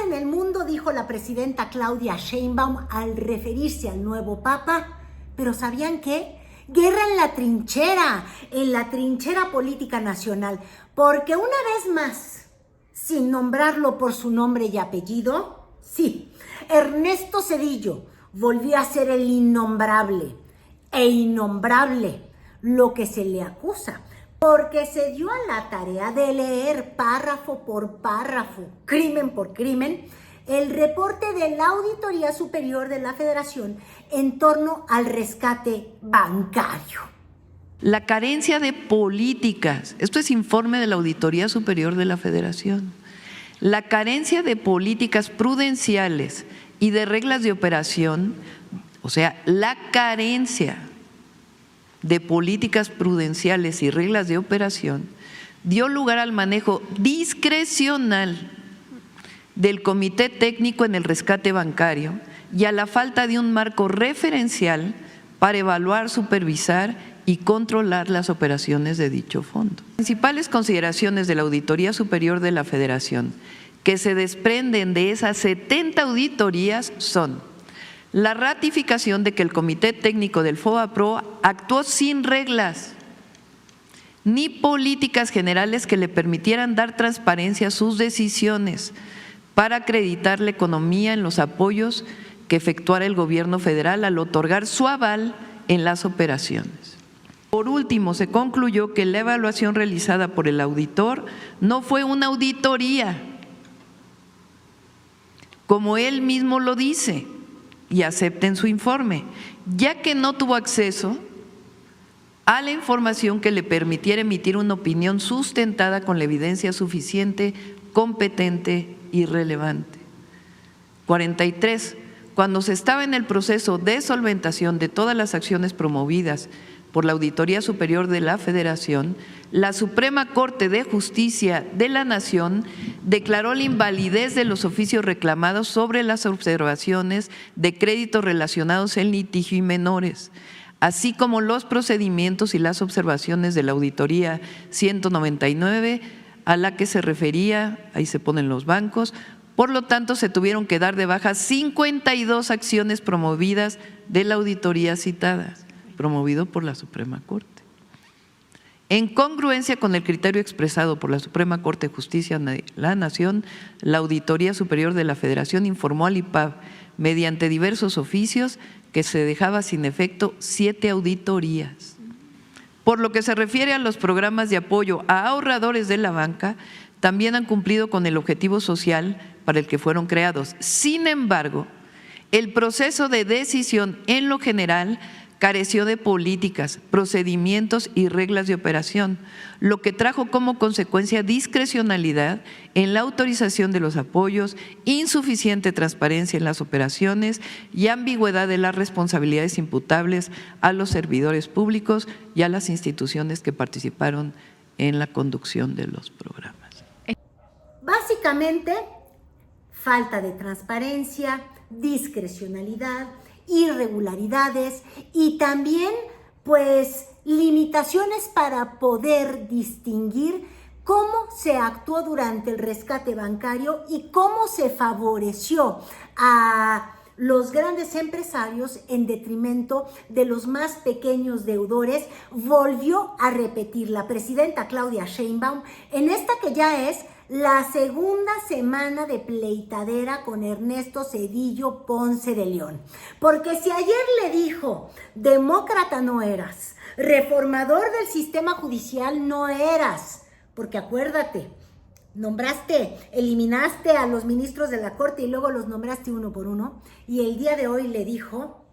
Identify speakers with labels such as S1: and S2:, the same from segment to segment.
S1: en el mundo, dijo la presidenta Claudia Sheinbaum al referirse al nuevo Papa. Pero ¿sabían qué? Guerra en la trinchera política nacional, porque una vez más, sin nombrarlo por su nombre y apellido, sí, Ernesto Zedillo volvió a ser el innombrable e innombrable, lo que se le acusa, porque se dio a la tarea de leer párrafo por párrafo, crimen por crimen, el reporte de la Auditoría Superior de la Federación en torno al rescate bancario.
S2: La carencia de políticas, esto es informe de la Auditoría Superior de la Federación, la carencia de políticas prudenciales y de reglas de operación, o sea, la carencia de políticas prudenciales y reglas de operación dio lugar al manejo discrecional del Comité Técnico en el rescate bancario y a la falta de un marco referencial para evaluar, supervisar y controlar las operaciones de dicho fondo. Las principales consideraciones de la Auditoría Superior de la Federación que se desprenden de esas 70 auditorías son: la ratificación de que el Comité Técnico del FOBAPROA actuó sin reglas ni políticas generales que le permitieran dar transparencia a sus decisiones para acreditar la economía en los apoyos que efectuara el gobierno federal al otorgar su aval en las operaciones. Por último, se concluyó que la evaluación realizada por el auditor no fue una auditoría, como él mismo lo dice y acepta en su informe, ya que no tuvo acceso a la información que le permitiera emitir una opinión sustentada con la evidencia suficiente, competente y relevante. 43. Cuando se estaba en el proceso de solventación de todas las acciones promovidas por la Auditoría Superior de la Federación, la Suprema Corte de Justicia de la Nación declaró la invalidez de los oficios reclamados sobre las observaciones de créditos relacionados en litigio y menores, así como los procedimientos y las observaciones de la Auditoría 199 a la que se refería, ahí se ponen los bancos. Por lo tanto, se tuvieron que dar de baja 52 acciones promovidas de la auditoría citadas, promovido por la Suprema Corte. En congruencia con el criterio expresado por la Suprema Corte de Justicia de la Nación, la Auditoría Superior de la Federación informó al IPAB, mediante diversos oficios, que se dejaba sin efecto 7 auditorías. Por lo que se refiere a los programas de apoyo a ahorradores de la banca, también han cumplido con el objetivo social para el que fueron creados. Sin embargo, el proceso de decisión en lo general careció de políticas, procedimientos y reglas de operación, lo que trajo como consecuencia discrecionalidad en la autorización de los apoyos, insuficiente transparencia en las operaciones y ambigüedad de las responsabilidades imputables a los servidores públicos y a las instituciones que participaron en la conducción de los programas.
S1: Básicamente, falta de transparencia, discrecionalidad, irregularidades y también pues limitaciones para poder distinguir cómo se actuó durante el rescate bancario y cómo se favoreció a los grandes empresarios en detrimento de los más pequeños deudores. Volvió a repetir la presidenta Claudia Sheinbaum en esta que ya es la segunda semana de pleitadera con Ernesto Zedillo Ponce de León. Porque si ayer le dijo, demócrata no eras, reformador del sistema judicial no eras, porque acuérdate, eliminaste a los ministros de la Corte y luego los nombraste uno por uno, y el día de hoy le dijo,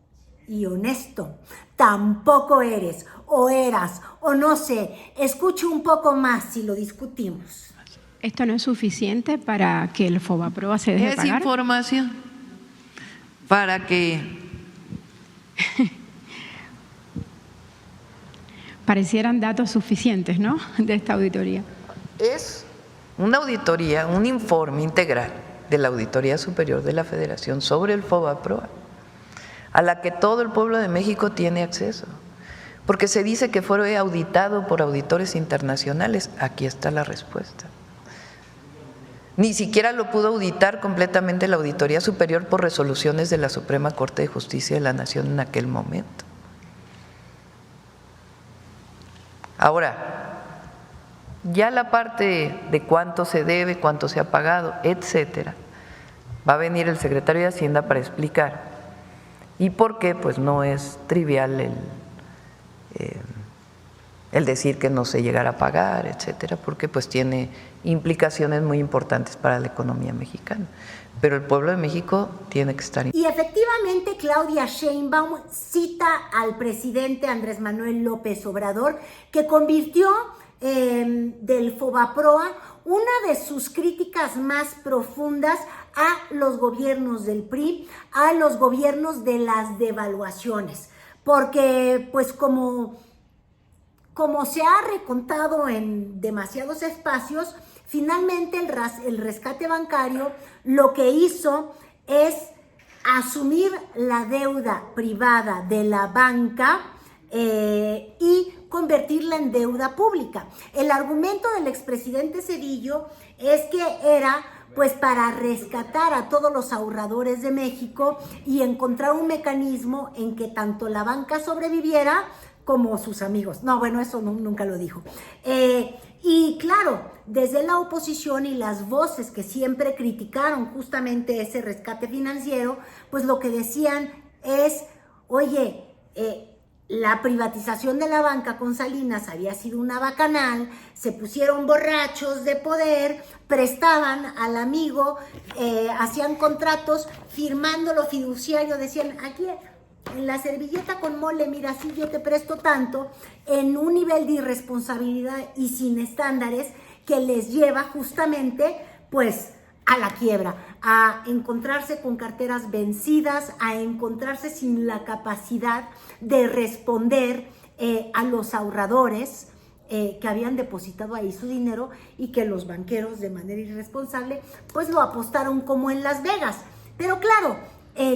S1: y honesto, tampoco eres, o eras, o no sé, escuche un poco más si lo discutimos.
S3: ¿Esto no es suficiente para que el FOBAPROA se deje pagar?
S2: Es información para que…
S3: Parecieran datos suficientes, ¿no?, de esta auditoría.
S2: Es una auditoría, un informe integral de la Auditoría Superior de la Federación sobre el FOBAPROA, a la que todo el pueblo de México tiene acceso, porque se dice que fue auditado por auditores internacionales. Aquí está la respuesta. Ni siquiera lo pudo auditar completamente la Auditoría Superior por resoluciones de la Suprema Corte de Justicia de la Nación en aquel momento. Ahora, ya la parte de cuánto se debe, cuánto se ha pagado, etcétera, va a venir el secretario de Hacienda para explicar. ¿Y por qué? Pues no es trivial el decir que no se llegará a pagar, etcétera, porque pues tiene implicaciones muy importantes para la economía mexicana. Pero el pueblo de México tiene que estar.
S1: Y efectivamente Claudia Sheinbaum cita al presidente Andrés Manuel López Obrador, que convirtió del Fobaproa una de sus críticas más profundas a los gobiernos del PRI, a los gobiernos de las devaluaciones, porque pues como se ha recontado en demasiados espacios, finalmente el rescate bancario lo que hizo es asumir la deuda privada de la banca y convertirla en deuda pública. El argumento del expresidente Zedillo es que era pues para rescatar a todos los ahorradores de México y encontrar un mecanismo en que tanto la banca sobreviviera como sus amigos. No, bueno, eso nunca lo dijo. Y claro, desde la oposición y las voces que siempre criticaron justamente ese rescate financiero, pues lo que decían es, oye, la privatización de la banca con Salinas había sido una bacanal, se pusieron borrachos de poder, prestaban al amigo, hacían contratos, firmando lo fiduciario, decían, aquí en la servilleta con mole, mira, sí, yo te presto tanto, en un nivel de irresponsabilidad y sin estándares que les lleva justamente, pues, a la quiebra, a encontrarse con carteras vencidas, a encontrarse sin la capacidad de responder a los ahorradores que habían depositado ahí su dinero y que los banqueros de manera irresponsable pues lo apostaron como en Las Vegas. Pero claro,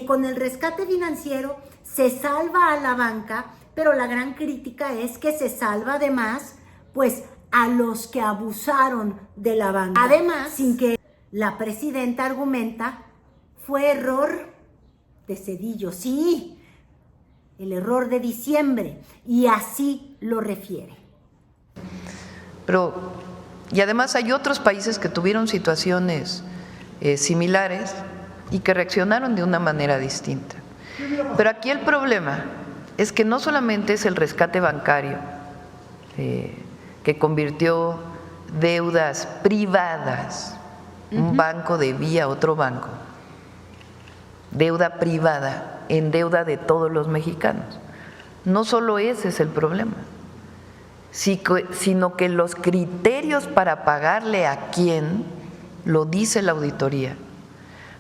S1: con el rescate financiero se salva a la banca, pero la gran crítica es que se salva además pues a los que abusaron de la banca. Además, sin que la presidenta argumenta, fue error de Zedillo, sí, el error de diciembre, y así lo refiere.
S2: Pero, y además hay otros países que tuvieron situaciones similares y que reaccionaron de una manera distinta. Pero aquí el problema es que no solamente es el rescate bancario que convirtió deudas privadas, un banco debía a otro banco, deuda privada en deuda de todos los mexicanos. No solo ese es el problema, sino que los criterios para pagarle a quién, lo dice la auditoría,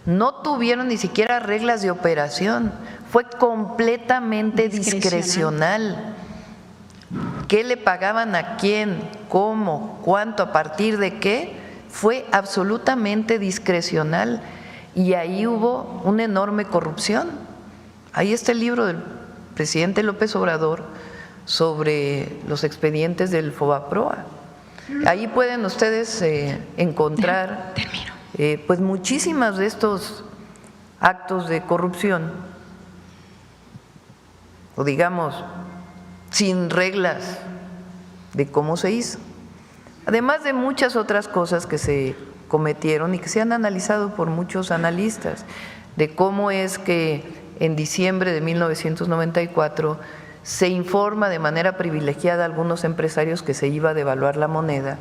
S2: no tuvieron ni siquiera reglas de operación, fue completamente discrecional. ¿Qué le pagaban a quién? ¿Cómo? ¿Cuánto? ¿A partir de qué? Fue absolutamente discrecional y ahí hubo una enorme corrupción. Ahí está el libro del presidente López Obrador sobre los expedientes del Fobaproa. Ahí pueden ustedes encontrar pues muchísimas de estos actos de corrupción, o digamos, sin reglas de cómo se hizo. Además de muchas otras cosas que se cometieron y que se han analizado por muchos analistas, de cómo es que en diciembre de 1994 se informa de manera privilegiada a algunos empresarios que se iba a devaluar la moneda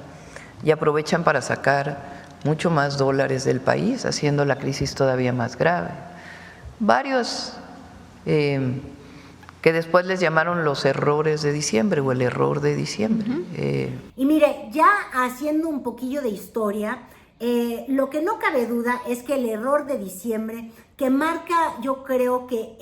S2: y aprovechan para sacar mucho más dólares del país, haciendo la crisis todavía más grave. Varios que después les llamaron los errores de diciembre o el error de diciembre.
S1: Y mire, ya haciendo un poquillo de historia, lo que no cabe duda es que el error de diciembre, que marca yo creo que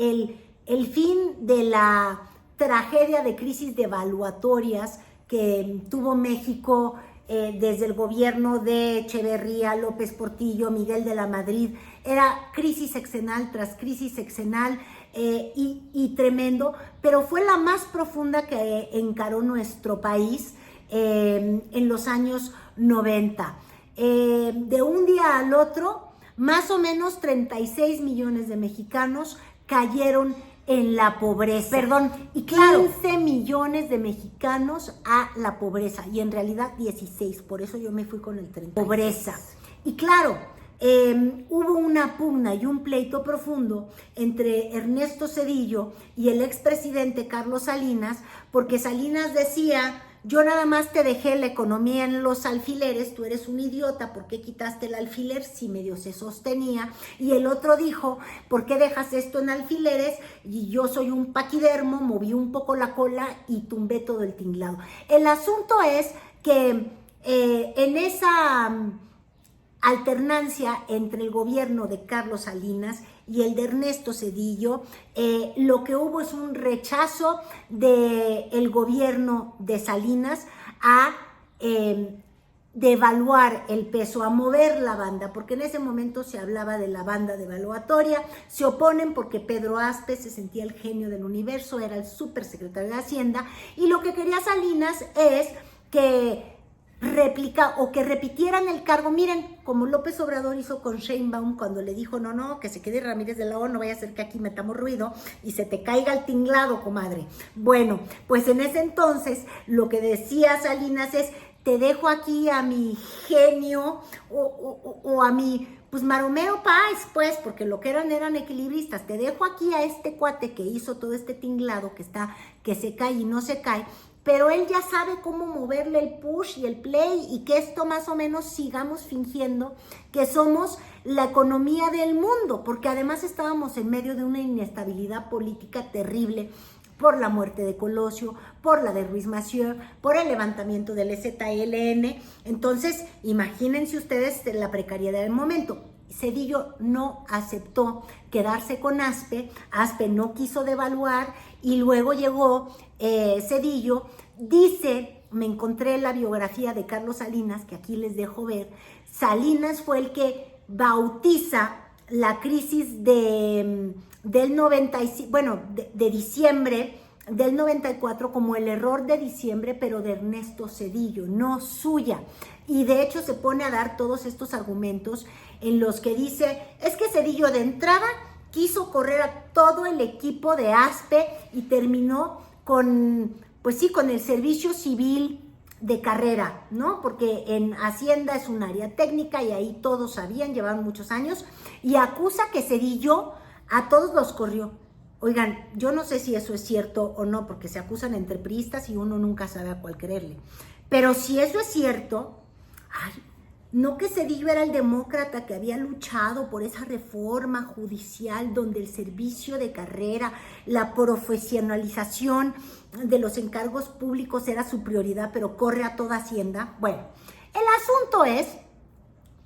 S1: el fin de la tragedia de crisis devaluatorias que tuvo México desde el gobierno de Echeverría, López Portillo, Miguel de la Madrid, era crisis sexenal tras crisis sexenal, y tremendo, pero fue la más profunda que encaró nuestro país en los años 90. de un día al otro, más o menos 36 millones de mexicanos cayeron en la pobreza. Perdón, y claro, 15 millones de mexicanos a la pobreza, y en realidad 16, por eso yo me fui con el 36. Pobreza. Y claro, hubo una pugna y un pleito profundo entre Ernesto Zedillo y el expresidente Carlos Salinas, porque Salinas decía: yo nada más te dejé la economía en los alfileres, tú eres un idiota, ¿por qué quitaste el alfiler si medio se sostenía? Y el otro dijo: ¿por qué dejas esto en alfileres? Y yo soy un paquidermo, moví un poco la cola y tumbé todo el tinglado. El asunto es que en esa alternancia entre el gobierno de Carlos Salinas y el de Ernesto Zedillo, lo que hubo es un rechazo del gobierno de Salinas a devaluar el peso, a mover la banda, porque en ese momento se hablaba de la banda devaluatoria. Se oponen porque Pedro Aspe se sentía el genio del universo, era el supersecretario de Hacienda, y lo que quería Salinas es que que repitieran el cargo. Miren, como López Obrador hizo con Sheinbaum cuando le dijo: no, que se quede Ramírez de la O, no vaya a ser que aquí metamos ruido y se te caiga el tinglado, comadre. Bueno, pues en ese entonces lo que decía Salinas es: te dejo aquí a mi genio o a mi, pues, Maromero Páez, pues, porque lo que eran equilibristas. Te dejo aquí a este cuate que hizo todo este tinglado que se cae y no se cae, pero él ya sabe cómo moverle el push y el play, y que esto más o menos sigamos fingiendo que somos la economía del mundo, porque además estábamos en medio de una inestabilidad política terrible por la muerte de Colosio, por la de Ruiz Massieu, por el levantamiento del EZLN. Entonces, imagínense ustedes la precariedad del momento. Zedillo no aceptó quedarse con Aspe no quiso devaluar, y luego llegó Zedillo. Dice, me encontré la biografía de Carlos Salinas, que aquí les dejo ver. Salinas fue el que bautiza la crisis de diciembre del 94 como el error de diciembre, pero de Ernesto Zedillo, no suya. Y de hecho se pone a dar todos estos argumentos en los que dice: es que Zedillo de entrada quiso correr a todo el equipo de Aspe y terminó con el servicio civil de carrera, ¿no? Porque en Hacienda es un área técnica y ahí todos sabían, llevaban muchos años, y acusa que Zedillo a todos los corrió. Oigan, yo no sé si eso es cierto o no, porque se acusan entre priistas y uno nunca sabe a cuál creerle. Pero si eso es cierto, no que Zedillo era el demócrata que había luchado por esa reforma judicial donde el servicio de carrera, la profesionalización de los encargos públicos era su prioridad, pero corre a toda Hacienda. Bueno, el asunto es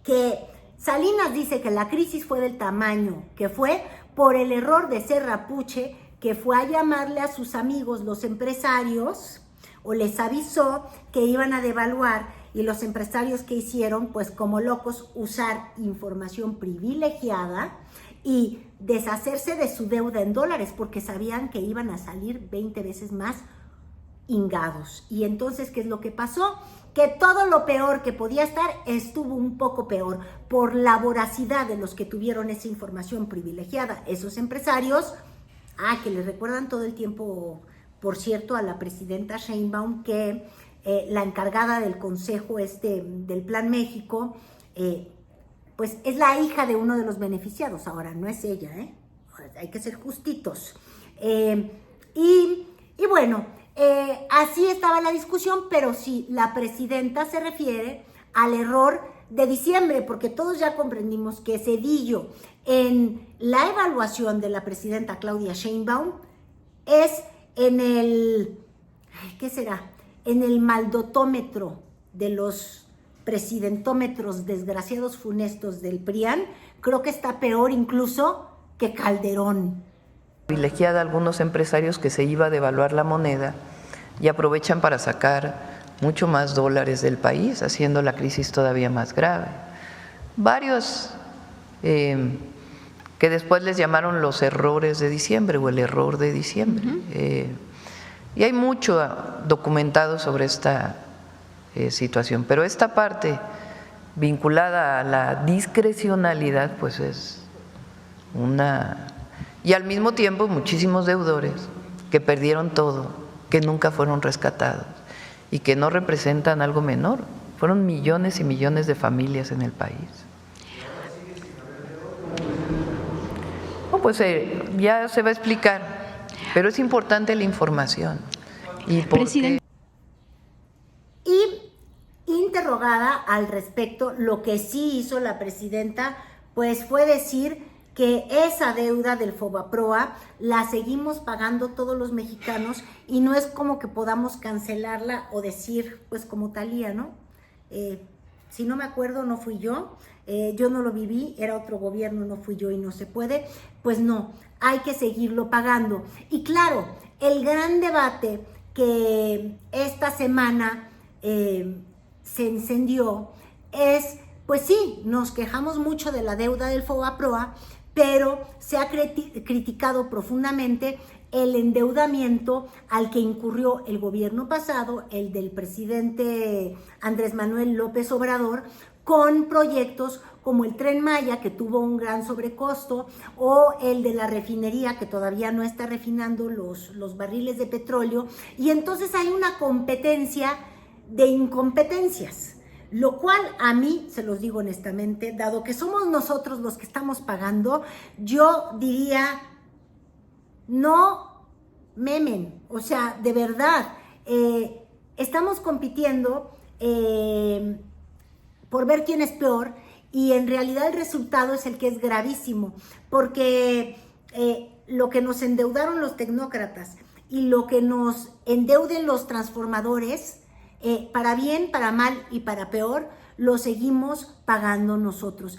S1: que Salinas dice que la crisis fue del tamaño que fue por el error de Serra Puche, que fue a llamarle a sus amigos los empresarios, o les avisó que iban a devaluar, y los empresarios que hicieron, pues como locos, usar información privilegiada y deshacerse de su deuda en dólares, porque sabían que iban a salir 20 veces más hingados. Y entonces, ¿qué es lo que pasó? Que todo lo peor que podía estar estuvo un poco peor por la voracidad de los que tuvieron esa información privilegiada, esos empresarios, que les recuerdan todo el tiempo, por cierto, a la presidenta Sheinbaum, que la encargada del consejo del Plan México, pues es la hija de uno de los beneficiados. Ahora, no es ella, hay que ser justitos. Y bueno, así estaba la discusión, pero sí, la presidenta se refiere al error de diciembre, porque todos ya comprendimos que Zedillo, en la evaluación de la presidenta Claudia Sheinbaum, es en el, ¿qué será?, en el maldotómetro de los presidentómetros desgraciados funestos del PRIAN. Creo que está peor incluso que Calderón.
S2: Privilegiada a algunos empresarios que se iba a devaluar la moneda y aprovechan para sacar mucho más dólares del país, haciendo la crisis todavía más grave. Varios que después les llamaron los errores de diciembre o el error de diciembre. Y hay mucho documentado sobre esta situación, pero esta parte vinculada a la discrecionalidad, pues es una... Y al mismo tiempo muchísimos deudores que perdieron todo, que nunca fueron rescatados y que no representan algo menor. Fueron millones y millones de familias en el país. Pues ya se va a explicar, pero es importante la información. Y
S3: Presidente.
S1: Y interrogada al respecto, lo que sí hizo la presidenta, pues fue decir que esa deuda del Fobaproa la seguimos pagando todos los mexicanos y no es como que podamos cancelarla o decir, pues como Thalía, ¿no? Si no me acuerdo, no fui yo no lo viví, era otro gobierno, no fui yo y no se puede, pues no, hay que seguirlo pagando. Y claro, el gran debate que esta semana se encendió es, pues sí, nos quejamos mucho de la deuda del Fobaproa, pero se ha criticado profundamente el endeudamiento al que incurrió el gobierno pasado, el del presidente Andrés Manuel López Obrador, con proyectos como el Tren Maya, que tuvo un gran sobrecosto, o el de la refinería, que todavía no está refinando los barriles de petróleo, y entonces hay una competencia de incompetencias, lo cual a mí, se los digo honestamente, dado que somos nosotros los que estamos pagando, yo diría, no memen, o sea, de verdad, estamos compitiendo por ver quién es peor y en realidad el resultado es el que es gravísimo, porque lo que nos endeudaron los tecnócratas y lo que nos endeuden los transformadores, para bien, para mal y para peor, lo seguimos pagando nosotros.